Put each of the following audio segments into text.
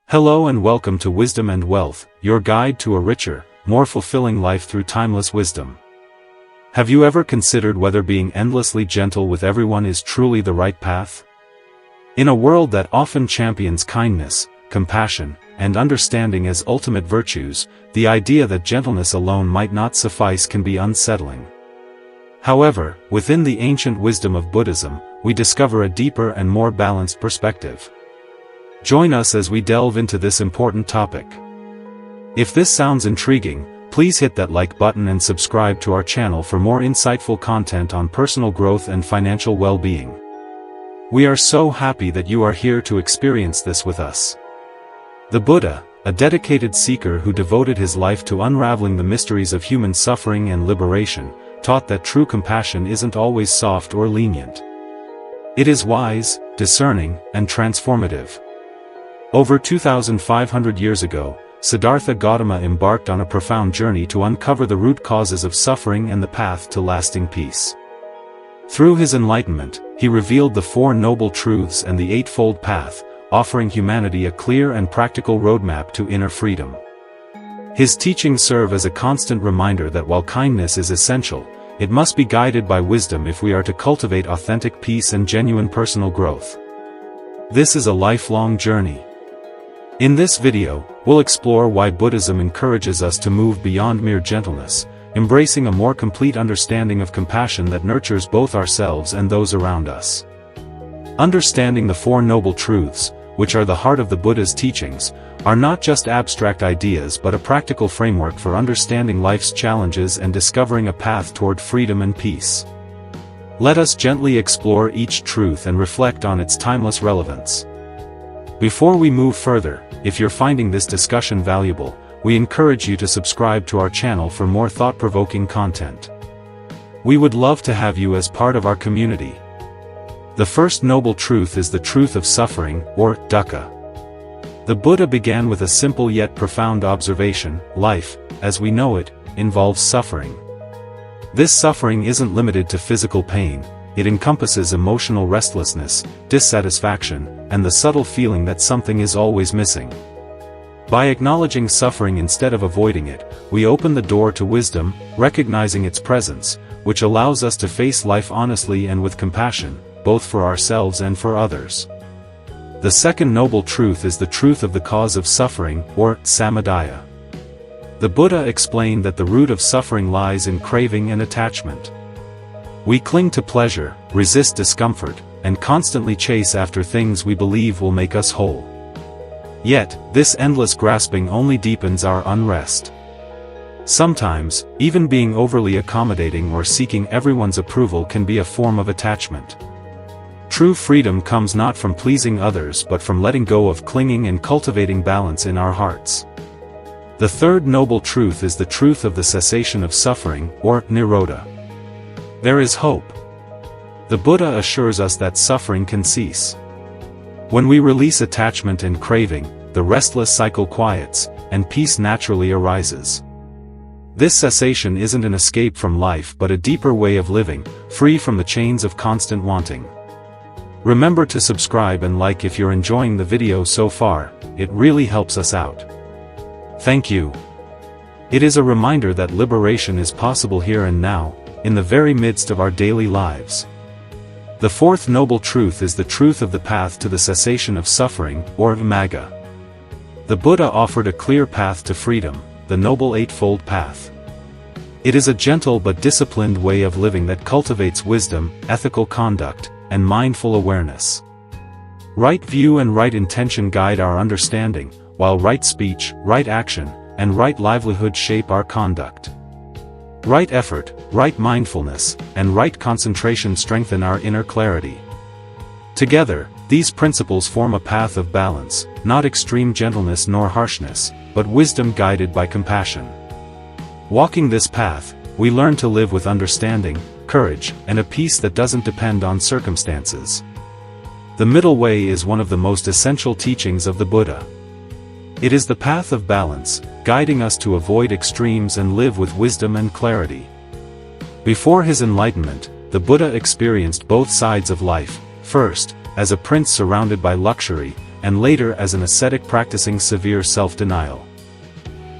Hello and welcome to Wisdom and Wealth, your guide to a richer, more fulfilling life through timeless wisdom. Have you ever considered whether being endlessly gentle with everyone is truly the right path? In a world that often champions kindness, compassion, and understanding as ultimate virtues, the idea that gentleness alone might not suffice can be unsettling. However, within the ancient wisdom of Buddhism, we discover a deeper and more balanced perspective. Join us as we delve into this important topic. If this sounds intriguing, please hit that like button and subscribe to our channel for more insightful content on personal growth and financial well-being. We are so happy that you are here to experience this with us. The Buddha, a dedicated seeker who devoted his life to unraveling the mysteries of human suffering and liberation, taught that true compassion isn't always soft or lenient. It is wise, discerning, and transformative. Over 2,500 years ago, Siddhartha Gautama embarked on a profound journey to uncover the root causes of suffering and the path to lasting peace. Through his enlightenment, he revealed the Four Noble Truths and the Eightfold Path, offering humanity a clear and practical roadmap to inner freedom. His teachings serve as a constant reminder that while kindness is essential, it must be guided by wisdom if we are to cultivate authentic peace and genuine personal growth. This is a lifelong journey. In this video, we'll explore why Buddhism encourages us to move beyond mere gentleness, embracing a more complete understanding of compassion that nurtures both ourselves and those around us. Understanding the Four Noble Truths, which are the heart of the Buddha's teachings, are not just abstract ideas but a practical framework for understanding life's challenges and discovering a path toward freedom and peace. Let us gently explore each truth and reflect on its timeless relevance. Before we move further, if you're finding this discussion valuable, we encourage you to subscribe to our channel for more thought-provoking content. We would love to have you as part of our community. The first noble truth is the truth of suffering, or dukkha. The Buddha began with a simple yet profound observation: life, as we know it, involves suffering. This suffering isn't limited to physical pain. It encompasses emotional restlessness, dissatisfaction, and the subtle feeling that something is always missing. By acknowledging suffering instead of avoiding it, we open the door to wisdom, recognizing its presence, which allows us to face life honestly and with compassion, both for ourselves and for others. The second noble truth is the truth of the cause of suffering, or samadaya. The Buddha explained that the root of suffering lies in craving and attachment. We cling to pleasure, resist discomfort, and constantly chase after things we believe will make us whole. Yet, this endless grasping only deepens our unrest. Sometimes, even being overly accommodating or seeking everyone's approval can be a form of attachment. True freedom comes not from pleasing others but from letting go of clinging and cultivating balance in our hearts. The third noble truth is the truth of the cessation of suffering, or nirodha. There is hope. The Buddha assures us that suffering can cease. When we release attachment and craving, the restless cycle quiets, and peace naturally arises. This cessation isn't an escape from life but a deeper way of living, free from the chains of constant wanting. Remember to subscribe and like if you're enjoying the video so far, it really helps us out. Thank you. It is a reminder that liberation is possible here and now, in the very midst of our daily lives. The fourth noble truth is the truth of the path to the cessation of suffering, or magga. The Buddha offered a clear path to freedom, the Noble Eightfold Path. It is a gentle but disciplined way of living that cultivates wisdom, ethical conduct, and mindful awareness. Right view and right intention guide our understanding, while right speech, right action, and right livelihood shape our conduct. Right effort, right mindfulness, and right concentration strengthen our inner clarity. Together, these principles form a path of balance, not extreme gentleness nor harshness, but wisdom guided by compassion. Walking this path, we learn to live with understanding, courage, and a peace that doesn't depend on circumstances. The middle way is one of the most essential teachings of the Buddha. It is the path of balance, guiding us to avoid extremes and live with wisdom and clarity. Before his enlightenment, the Buddha experienced both sides of life, first, as a prince surrounded by luxury, and later as an ascetic practicing severe self-denial.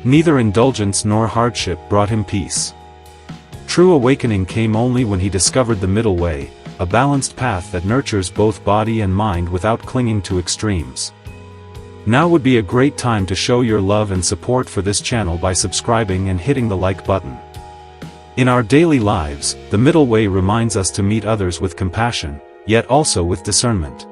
Neither indulgence nor hardship brought him peace. True awakening came only when he discovered the middle way, a balanced path that nurtures both body and mind without clinging to extremes. Now would be a great time to show your love and support for this channel by subscribing and hitting the like button. In our daily lives, the middle way reminds us to meet others with compassion, yet also with discernment.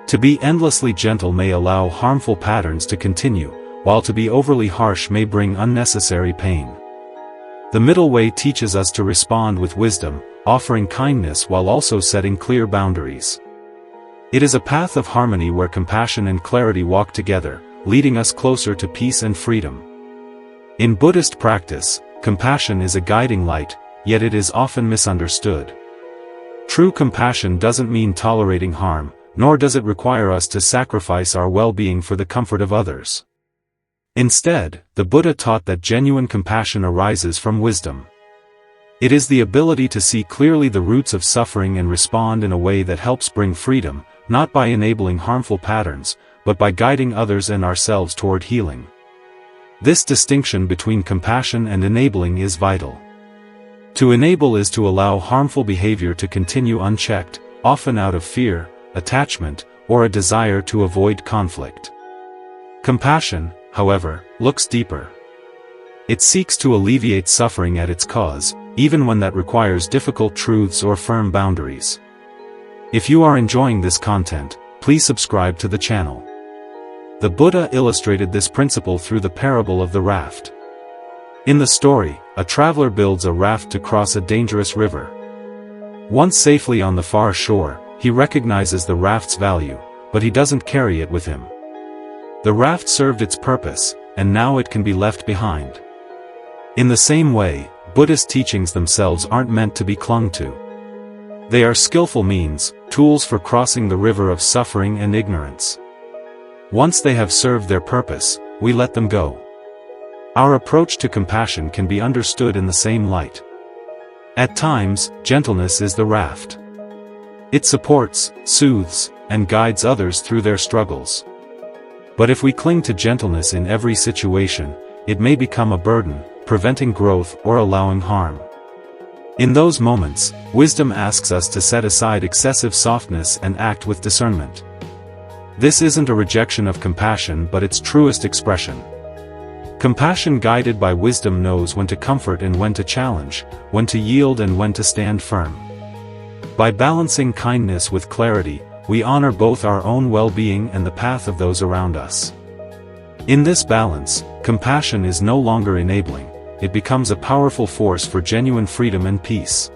To be endlessly gentle may allow harmful patterns to continue, while to be overly harsh may bring unnecessary pain. The middle way teaches us to respond with wisdom, offering kindness while also setting clear boundaries. It is a path of harmony where compassion and clarity walk together, leading us closer to peace and freedom. In Buddhist practice, compassion is a guiding light, yet it is often misunderstood. True compassion doesn't mean tolerating harm, nor does it require us to sacrifice our well-being for the comfort of others. Instead, the Buddha taught that genuine compassion arises from wisdom. It is the ability to see clearly the roots of suffering and respond in a way that helps bring freedom, not by enabling harmful patterns, but by guiding others and ourselves toward healing. This distinction between compassion and enabling is vital. To enable is to allow harmful behavior to continue unchecked, often out of fear, attachment, or a desire to avoid conflict. Compassion, however, looks deeper. It seeks to alleviate suffering at its cause, even when that requires difficult truths or firm boundaries. If you are enjoying this content, please subscribe to the channel. The Buddha illustrated this principle through the parable of the raft. In the story, a traveler builds a raft to cross a dangerous river. Once safely on the far shore, he recognizes the raft's value, but he doesn't carry it with him. The raft served its purpose, and now it can be left behind. In the same way, Buddhist teachings themselves aren't meant to be clung to. They are skillful means, tools for crossing the river of suffering and ignorance. Once they have served their purpose, we let them go. Our approach to compassion can be understood in the same light. At times, gentleness is the raft. It supports, soothes, and guides others through their struggles. But if we cling to gentleness in every situation, it may become a burden, preventing growth or allowing harm. In those moments, wisdom asks us to set aside excessive softness and act with discernment. This isn't a rejection of compassion but its truest expression. Compassion guided by wisdom knows when to comfort and when to challenge, when to yield and when to stand firm. By balancing kindness with clarity, we honor both our own well-being and the path of those around us. In this balance, compassion is no longer enabling, it becomes a powerful force for genuine freedom and peace.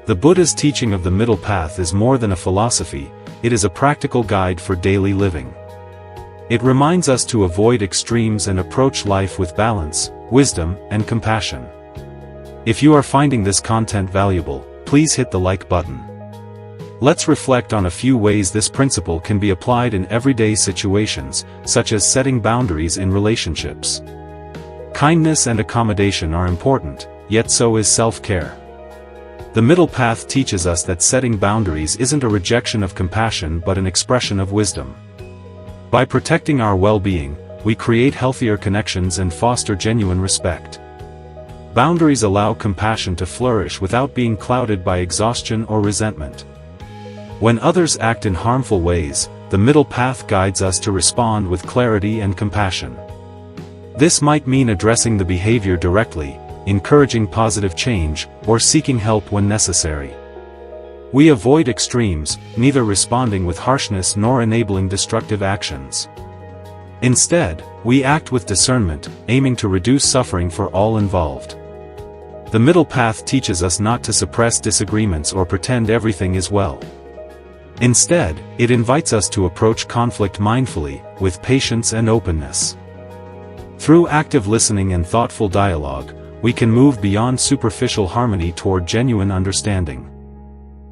The Buddha's teaching of the middle path is more than a philosophy, it is a practical guide for daily living. It reminds us to avoid extremes and approach life with balance, wisdom, and compassion. If you are finding this content valuable, please hit the like button. Let's reflect on a few ways this principle can be applied in everyday situations, such as setting boundaries in relationships. Kindness and accommodation are important, yet so is self-care. The middle path teaches us that setting boundaries isn't a rejection of compassion but an expression of wisdom. By protecting our well-being, we create healthier connections and foster genuine respect. Boundaries allow compassion to flourish without being clouded by exhaustion or resentment. When others act in harmful ways, the middle path guides us to respond with clarity and compassion. This might mean addressing the behavior directly, encouraging positive change, or seeking help when necessary. We avoid extremes, neither responding with harshness nor enabling destructive actions. Instead, we act with discernment, aiming to reduce suffering for all involved. The middle path teaches us not to suppress disagreements or pretend everything is well. Instead, it invites us to approach conflict mindfully, with patience and openness. Through active listening and thoughtful dialogue, we can move beyond superficial harmony toward genuine understanding.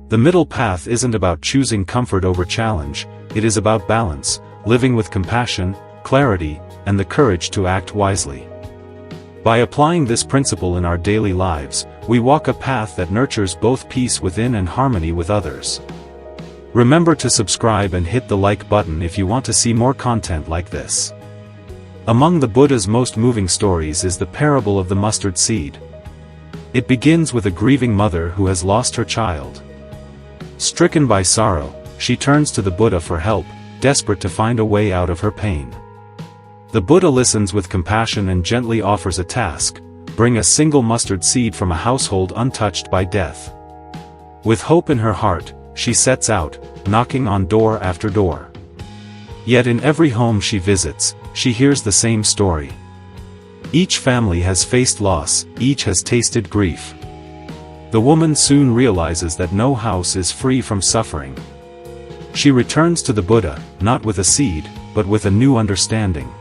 The middle path isn't about choosing comfort over challenge, it is about balance, living with compassion, clarity, and the courage to act wisely. By applying this principle in our daily lives, we walk a path that nurtures both peace within and harmony with others. Remember to subscribe and hit the like button if you want to see more content like this. Among the Buddha's most moving stories is the parable of the mustard seed. It begins with a grieving mother who has lost her child. Stricken by sorrow, she turns to the Buddha for help, desperate to find a way out of her pain. The Buddha listens with compassion and gently offers a task: bring a single mustard seed from a household untouched by death. With hope in her heart, she sets out, knocking on door after door. Yet in every home she visits, she hears the same story. Each family has faced loss, each has tasted grief. The woman soon realizes that no house is free from suffering. She returns to the Buddha, not with a seed, but with a new understanding.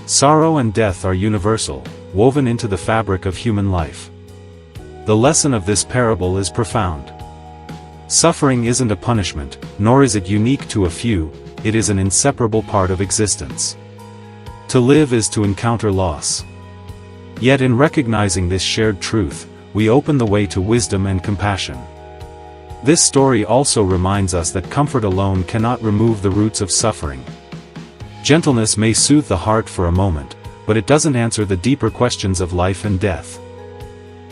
Sorrow and death are universal, woven into the fabric of human life. The lesson of this parable is profound. Suffering isn't a punishment, nor is it unique to a few, it is an inseparable part of existence. To live is to encounter loss. Yet in recognizing this shared truth, we open the way to wisdom and compassion. This story also reminds us that comfort alone cannot remove the roots of suffering. Gentleness may soothe the heart for a moment, but it doesn't answer the deeper questions of life and death.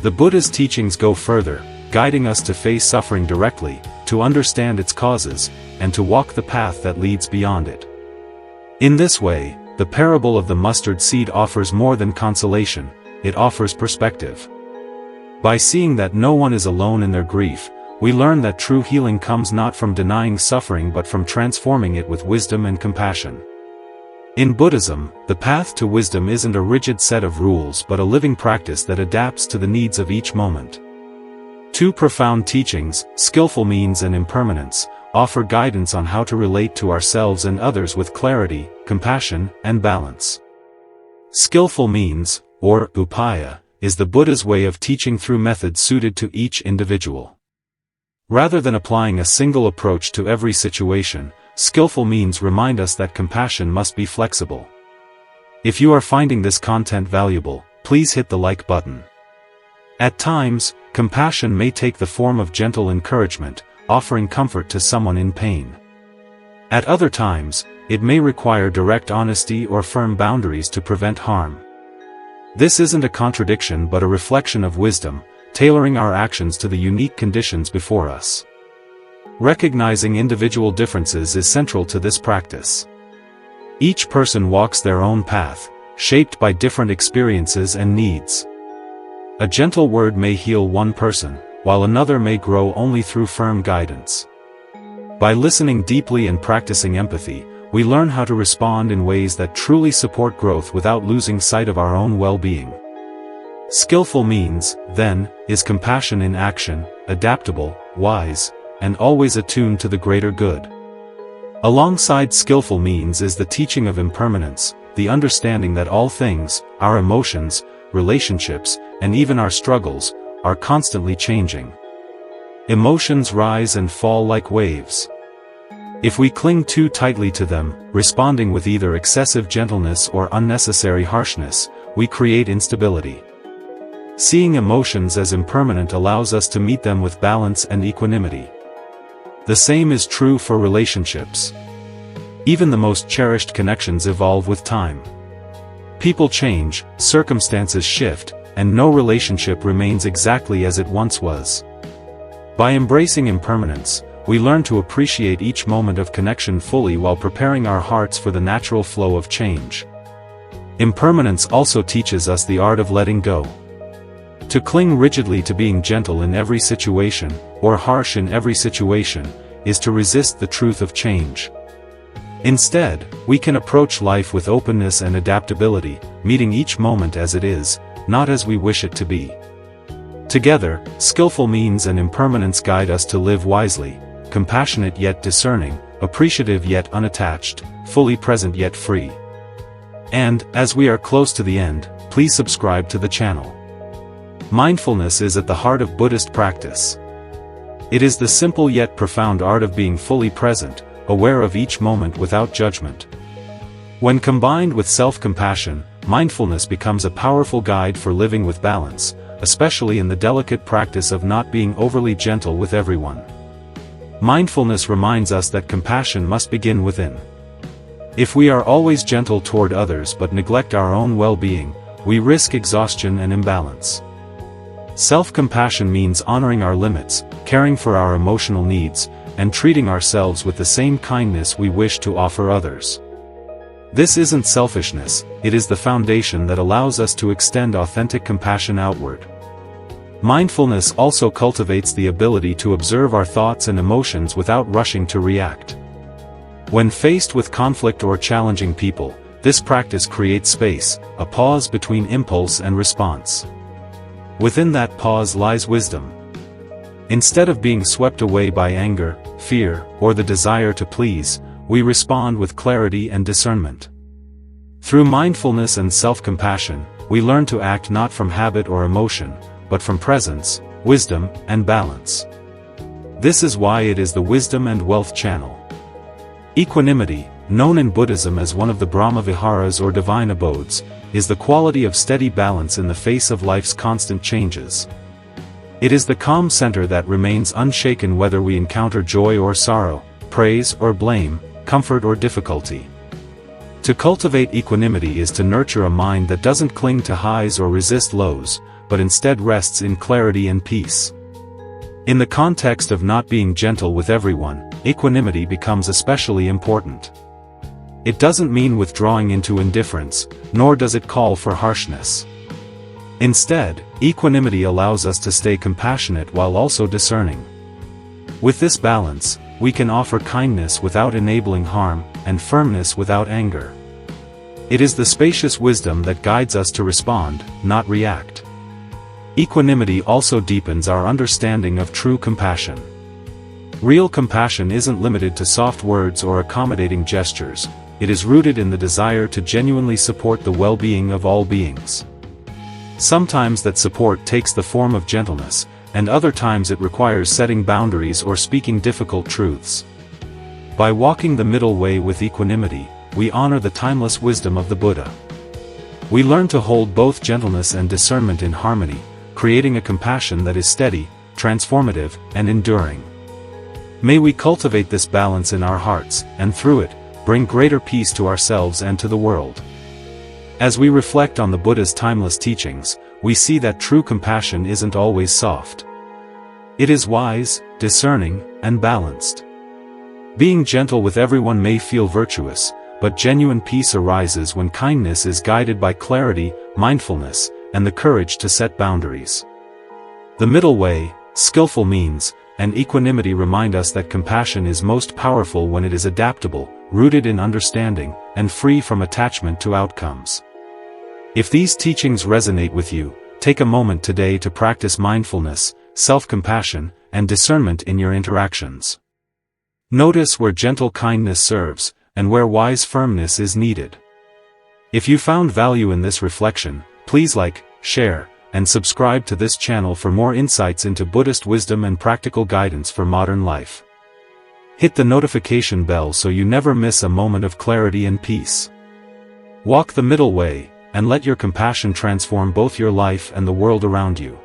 The Buddha's teachings go further, guiding us to face suffering directly, to understand its causes, and to walk the path that leads beyond it. In this way, the parable of the mustard seed offers more than consolation, it offers perspective. By seeing that no one is alone in their grief, we learn that true healing comes not from denying suffering but from transforming it with wisdom and compassion. In Buddhism, the path to wisdom isn't a rigid set of rules but a living practice that adapts to the needs of each moment. Two profound teachings, skillful means and impermanence, offer guidance on how to relate to ourselves and others with clarity, compassion, and balance. Skillful means, or upaya, is the Buddha's way of teaching through methods suited to each individual. Rather than applying a single approach to every situation, skillful means remind us that compassion must be flexible. If you are finding this content valuable, please hit the like button. At times, compassion may take the form of gentle encouragement, offering comfort to someone in pain. At other times, it may require direct honesty or firm boundaries to prevent harm. This isn't a contradiction but a reflection of wisdom, tailoring our actions to the unique conditions before us. Recognizing individual differences is central to this practice. Each person walks their own path, shaped by different experiences and needs. A gentle word may heal one person, while another may grow only through firm guidance. By listening deeply and practicing empathy, we learn how to respond in ways that truly support growth without losing sight of our own well-being. Skillful means, then, is compassion in action, adaptable, wise, and always attuned to the greater good. Alongside skillful means is the teaching of impermanence, the understanding that all things, our emotions, relationships, and even our struggles, are constantly changing. Emotions rise and fall like waves. If we cling too tightly to them, responding with either excessive gentleness or unnecessary harshness, we create instability. Seeing emotions as impermanent allows us to meet them with balance and equanimity. The same is true for relationships. Even the most cherished connections evolve with time. People change, circumstances shift, and no relationship remains exactly as it once was. By embracing impermanence, we learn to appreciate each moment of connection fully while preparing our hearts for the natural flow of change. Impermanence also teaches us the art of letting go. To cling rigidly to being gentle in every situation, or harsh in every situation, is to resist the truth of change. Instead, we can approach life with openness and adaptability, meeting each moment as it is, not as we wish it to be. Together, skillful means and impermanence guide us to live wisely, compassionate yet discerning, appreciative yet unattached, fully present yet free. And, as we are close to the end, please subscribe to the channel. Mindfulness is at the heart of Buddhist practice. It is the simple yet profound art of being fully present, aware of each moment without judgment. When combined with self-compassion, mindfulness becomes a powerful guide for living with balance, especially in the delicate practice of not being overly gentle with everyone. Mindfulness reminds us that compassion must begin within. If we are always gentle toward others but neglect our own well-being, we risk exhaustion and imbalance. Self-compassion means honoring our limits, caring for our emotional needs, and treating ourselves with the same kindness we wish to offer others. This isn't selfishness, it is the foundation that allows us to extend authentic compassion outward. Mindfulness also cultivates the ability to observe our thoughts and emotions without rushing to react. When faced with conflict or challenging people, this practice creates space, a pause between impulse and response. Within that pause lies wisdom. Instead of being swept away by anger, fear, or the desire to please, we respond with clarity and discernment. Through mindfulness and self-compassion, we learn to act not from habit or emotion, but from presence, wisdom, and balance. This is why it is the wisdom and wealth channel. Equanimity, known in Buddhism as one of the Brahma Viharas or divine abodes, is the quality of steady balance in the face of life's constant changes. It is the calm center that remains unshaken whether we encounter joy or sorrow, praise or blame, comfort or difficulty. To cultivate equanimity is to nurture a mind that doesn't cling to highs or resist lows, but instead rests in clarity and peace. In the context of not being gentle with everyone, equanimity becomes especially important. It doesn't mean withdrawing into indifference, nor does it call for harshness. Instead, equanimity allows us to stay compassionate while also discerning. With this balance, we can offer kindness without enabling harm, and firmness without anger. It is the spacious wisdom that guides us to respond, not react. Equanimity also deepens our understanding of true compassion. Real compassion isn't limited to soft words or accommodating gestures, it is rooted in the desire to genuinely support the well-being of all beings. Sometimes that support takes the form of gentleness, and other times it requires setting boundaries or speaking difficult truths. By walking the middle way with equanimity, we honor the timeless wisdom of the Buddha. We learn to hold both gentleness and discernment in harmony, creating a compassion that is steady, transformative, and enduring. May we cultivate this balance in our hearts, and through it, bring greater peace to ourselves and to the world. As we reflect on the Buddha's timeless teachings, we see that true compassion isn't always soft. It is wise, discerning, and balanced. Being gentle with everyone may feel virtuous, but genuine peace arises when kindness is guided by clarity, mindfulness, and the courage to set boundaries. The middle way, skillful means, and equanimity remind us that compassion is most powerful when it is adaptable, rooted in understanding, and free from attachment to outcomes. If these teachings resonate with you, take a moment today to practice mindfulness, self-compassion, and discernment in your interactions. Notice where gentle kindness serves, and where wise firmness is needed. If you found value in this reflection, please like, share, and subscribe to this channel for more insights into Buddhist wisdom and practical guidance for modern life. Hit the notification bell so you never miss a moment of clarity and peace. Walk the middle way, and let your compassion transform both your life and the world around you.